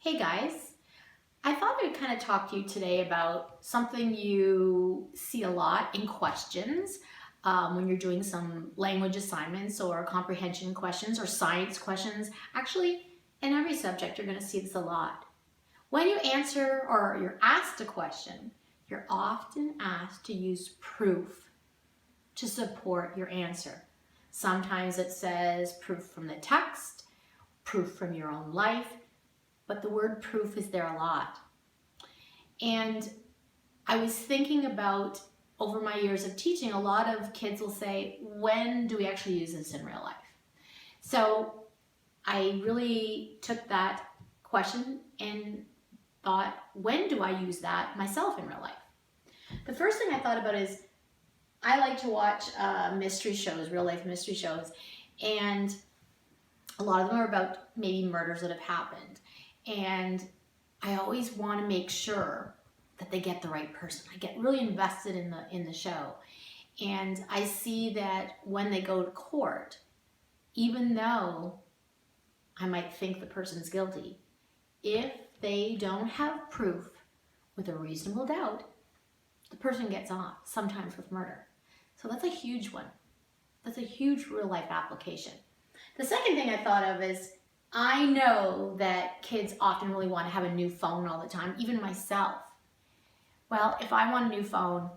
Hey guys, I thought I would kind of talk to you today about something you see a lot in questions when you're doing some language assignments or comprehension questions or science questions. Actually, in every subject, you're going to see this a lot. When you answer or you're asked a question, you're often asked to use proof to support your answer. Sometimes it says proof from the text, proof from your own life, but the word proof is there a lot. And I was thinking about, over my years of teaching, a lot of kids will say, when do we actually use this in real life? So I really took that question and thought, when do I use that myself in real life? The first thing I thought about is, I like to watch mystery shows, real life mystery shows, and a lot of them are about maybe murders that have happened. And I always want to make sure that they get the right person. I get really invested in the show. And I see that when they go to court, even though I might think the person's guilty, if they don't have proof with a reasonable doubt, the person gets off, sometimes with murder. So that's a huge one. That's a huge real life application. The second thing I thought of is, I know that kids often really want to have a new phone all the time, even myself. Well, if I want a new phone,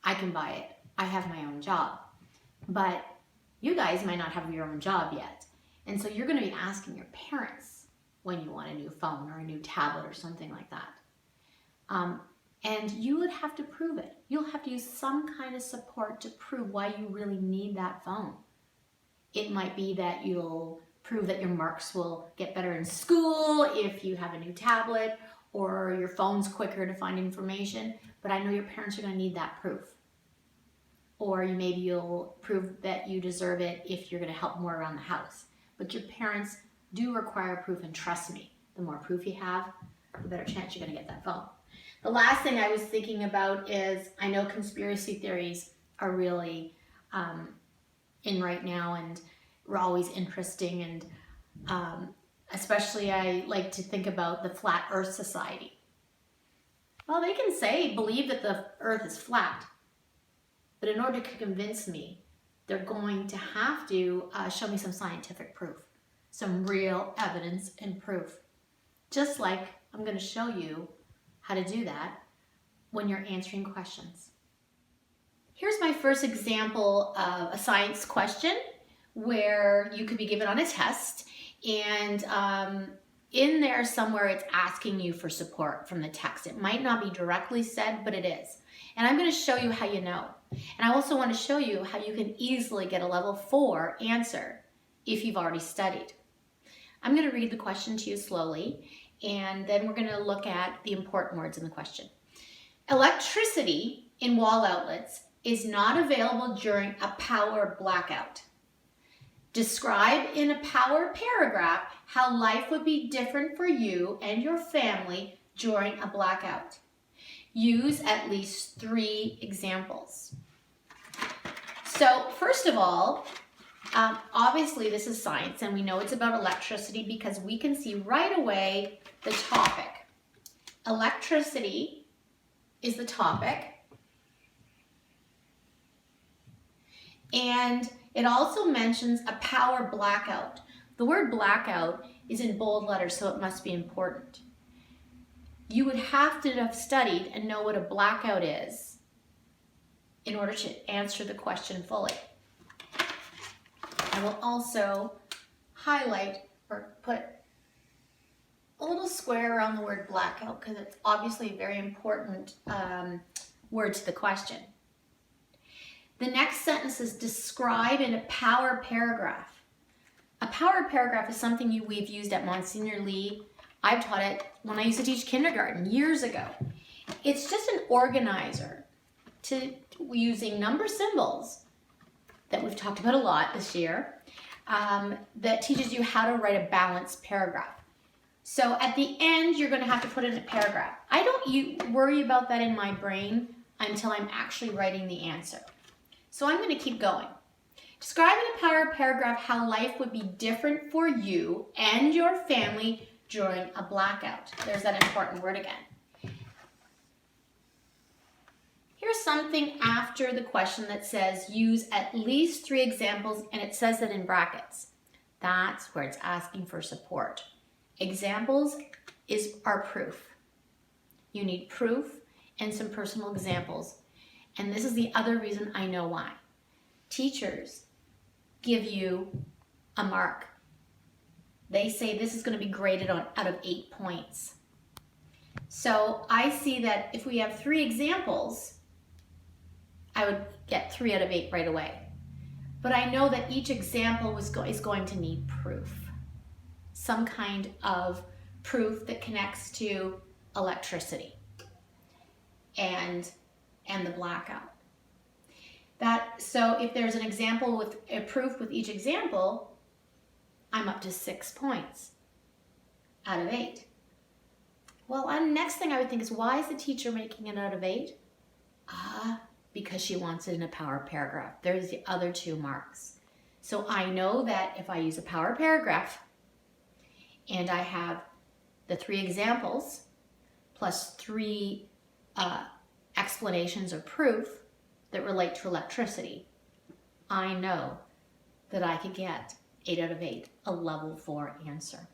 I can buy it. I have my own job. But you guys might not have your own job yet. And so you're going to be asking your parents when you want a new phone or a new tablet or something like that. And you would have to prove it. You'll have to use some kind of support to prove why you really need that phone. It might be that you'll prove that your marks will get better in school if you have a new tablet, or your phone's quicker to find information, but I know your parents are going to need that proof. Or maybe you'll prove that you deserve it if you're going to help more around the house. But your parents do require proof, and trust me, the more proof you have, the better chance you're going to get that phone. The last thing I was thinking about is, I know conspiracy theories are really in right now, and we're always interesting, and especially I like to think about the Flat Earth Society. Well, they can believe that the earth is flat, but in order to convince me, they're going to have to show me some scientific proof, some real evidence and proof. Just like I'm going to show you how to do that when you're answering questions. Here's my first example of a science question where you could be given on a test, and in there somewhere it's asking you for support from the text. It might not be directly said, but it is. And I'm going to show you how you know. And I also want to show you how you can easily get a level 4 answer if you've already studied. I'm going to read the question to you slowly, and then we're going to look at the important words in the question. Electricity in wall outlets is not available during a power blackout. Describe in a power paragraph how life would be different for you and your family during a blackout. Use at least 3 examples. So first of all, obviously this is science, and we know it's about electricity because we can see right away the topic. Electricity is the topic. And it also mentions a power blackout. The word blackout is in bold letters, so it must be important. You would have to have studied and know what a blackout is in order to answer the question fully. I will also highlight or put a little square around the word blackout because it's obviously a very important word to the question. The next sentence is describe in a power paragraph. A power paragraph is something we've used at Monsignor Lee. I've taught it when I used to teach kindergarten years ago. It's just an organizer to using number symbols that we've talked about a lot this year that teaches you how to write a balanced paragraph. So at the end, you're going to have to put in a paragraph. I don't worry about that in my brain until I'm actually writing the answer. So I'm going to keep going. Describe in a power paragraph how life would be different for you and your family during a blackout. There's that important word again. Here's something after the question that says use at least 3 examples, and it says that in brackets. That's where it's asking for support. Examples are proof. You need proof and some personal examples. And this is the other reason I know why. Teachers give you a mark. They say this is going to be graded out of 8 points. So I see that if we have 3 examples, I would get 3 out of 8 right away. But I know that each example is going to need proof. Some kind of proof that connects to electricity and the blackout. So if there's an example with a proof with each example, I'm up to 6 points out of 8. Well, the next thing I would think is, why is the teacher making it out of 8? Because she wants it in a power paragraph. There's the other 2 marks. So I know that if I use a power paragraph and I have the 3 examples plus 3 explanations or proof that relate to electricity, I know that I could get 8 out of 8, a level 4 answer.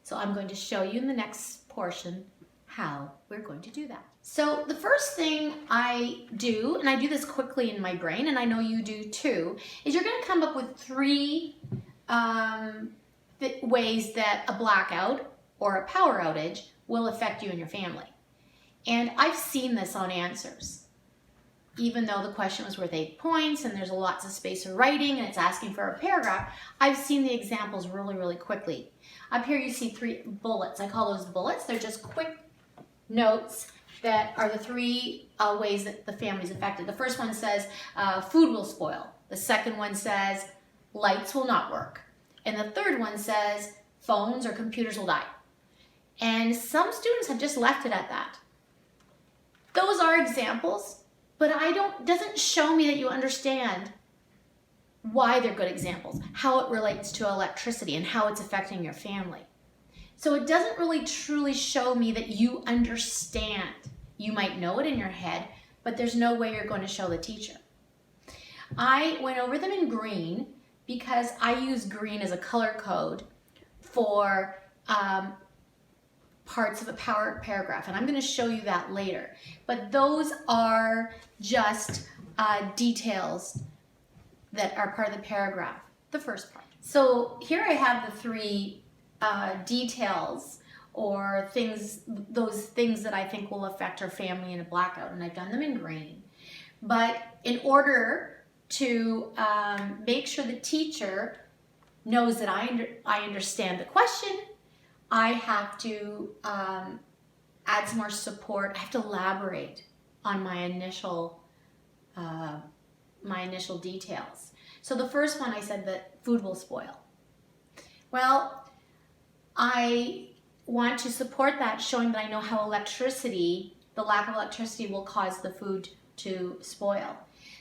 So I'm going to show you in the next portion how we're going to do that. So the first thing I do, and I do this quickly in my brain, and I know you do too, is you're going to come up with 3 ways that a blackout or a power outage will affect you and your family. And I've seen this on answers. Even though the question was worth 8 points and there's lots of space for writing and it's asking for a paragraph, I've seen the examples really, really quickly. Up here you see 3 bullets. I call those bullets. They're just quick notes that are the 3 ways that the family is affected. The first one says food will spoil. The second one says lights will not work. And the third one says phones or computers will die. And some students have just left it at that. Those are examples, but doesn't show me that you understand why they're good examples, how it relates to electricity and how it's affecting your family. So it doesn't really truly show me that you understand. You might know it in your head, but there's no way you're going to show the teacher. I went over them in green because I use green as a color code for parts of a power paragraph, and I'm going to show you that later. But those are just details that are part of the paragraph, the first part. So here I have the 3 details or those things that I think will affect our family in a blackout, and I've done them in green. But in order to make sure the teacher knows that I understand the question, I have to add some more support. I have to elaborate on my initial details. So the first one, I said that food will spoil. Well, I want to support that, showing that I know how the lack of electricity will cause the food to spoil.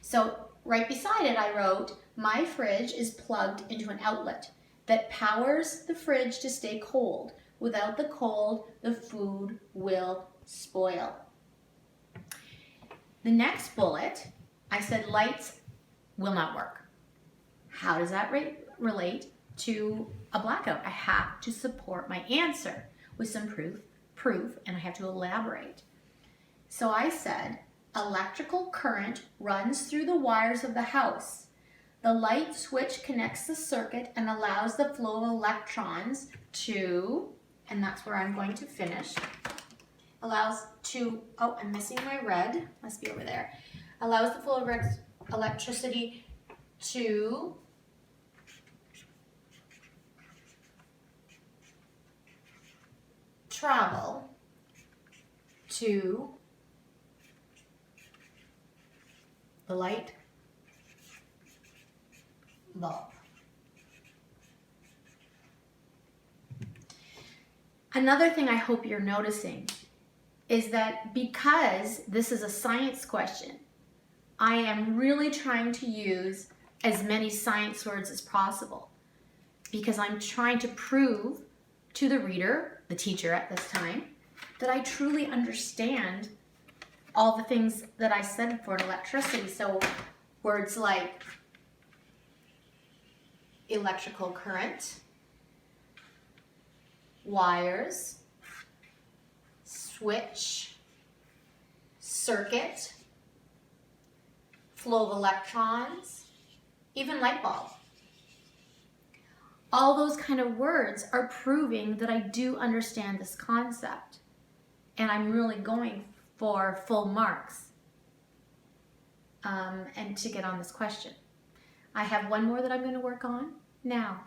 So right beside it, I wrote, my fridge is plugged into an outlet that powers the fridge to stay cold. Without the cold, the food will spoil. The next bullet, I said lights will not work. How does that relate to a blackout? I have to support my answer with some proof, and I have to elaborate. So I said, electrical current runs through the wires of the house. The light switch connects the circuit and allows the flow of electrons to, and that's where I'm going to finish, I'm missing my red, must be over there, allows the flow of electricity to travel to the light bulb. Another thing I hope you're noticing is that because this is a science question, I am really trying to use as many science words as possible because I'm trying to prove to the reader, the teacher at this time, that I truly understand all the things that I said for electricity. So words like electrical current, wires, switch, circuit, flow of electrons, even light bulb. All those kind of words are proving that I do understand this concept, and I'm really going for full marks and to get on this question. I have one more that I'm going to work on now.